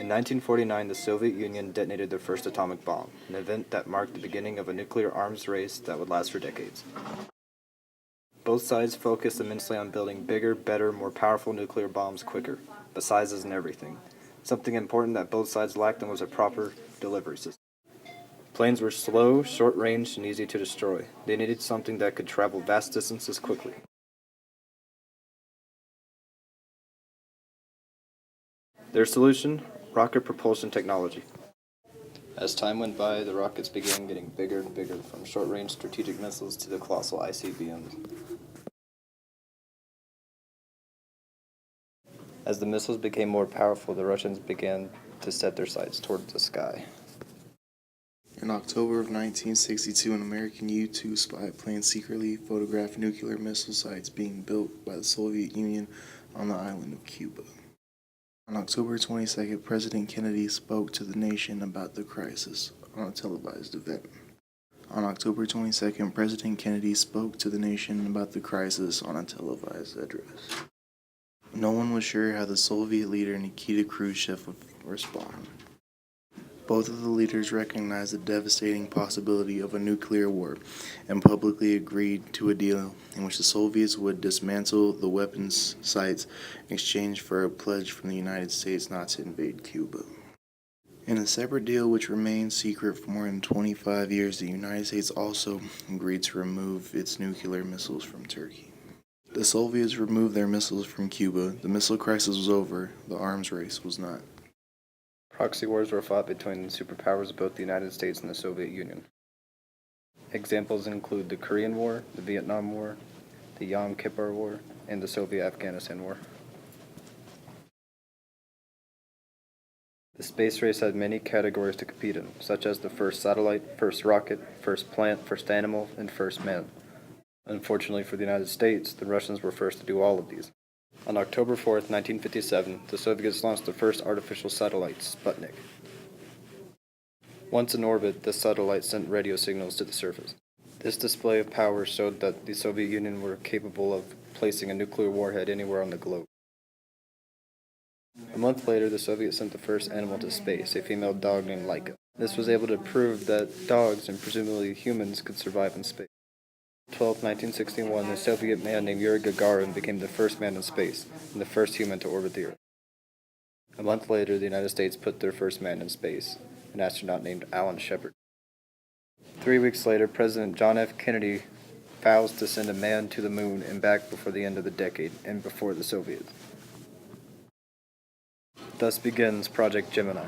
In 1949, the Soviet Union detonated their first atomic bomb, an event that marked the beginning of a nuclear arms race that would last for decades. Both sides focused immensely on building bigger, better, more powerful nuclear bombs quicker, but size isn't everything. Something important that both sides lacked was a proper delivery system. Planes were slow, short-range, and easy to destroy. They needed something that could travel vast distances quickly. Their solution? Rocket propulsion technology. As time went by, the rockets began getting bigger and bigger, from short-range strategic missiles to the colossal ICBMs. As the missiles became more powerful, the Russians began to set their sights towards the sky. In October of 1962, an American U-2 spy plane secretly photographed nuclear missile sites being built by the Soviet Union on the island of Cuba. On October 22nd, President Kennedy spoke to the nation about the crisis on a televised event. On October 22nd, President Kennedy spoke to the nation about the crisis on a televised address. No one was sure how the Soviet leader Nikita Khrushchev would respond. Both of the leaders recognized the devastating possibility of a nuclear war and publicly agreed to a deal in which the Soviets would dismantle the weapons sites in exchange for a pledge from the United States not to invade Cuba. In a separate deal which remained secret for more than 25 years, the United States also agreed to remove its nuclear missiles from Turkey. The Soviets removed their missiles from Cuba. The missile crisis was over. The arms race was not. Proxy wars were fought between the superpowers of both the United States and the Soviet Union. Examples include the Korean War, the Vietnam War, the Yom Kippur War, and the Soviet-Afghanistan War. The space race had many categories to compete in, such as the first satellite, first rocket, first plant, first animal, and first man. Unfortunately for the United States, the Russians were first to do all of these. On October 4th, 1957, the Soviets launched the first artificial satellite, Sputnik. Once in orbit, the satellite sent radio signals to the surface. This display of power showed that the Soviet Union were capable of placing a nuclear warhead anywhere on the globe. A month later, the Soviets sent the first animal to space, a female dog named Laika. This was able to prove that dogs, and presumably humans, could survive in space. 1961, a Soviet man named Yuri Gagarin became the first man in space and the first human to orbit the Earth. A month later, the United States put their first man in space, an astronaut named Alan Shepard. 3 weeks later, President John F. Kennedy vows to send a man to the moon and back before the end of the decade and before the Soviets. Thus begins Project Gemini.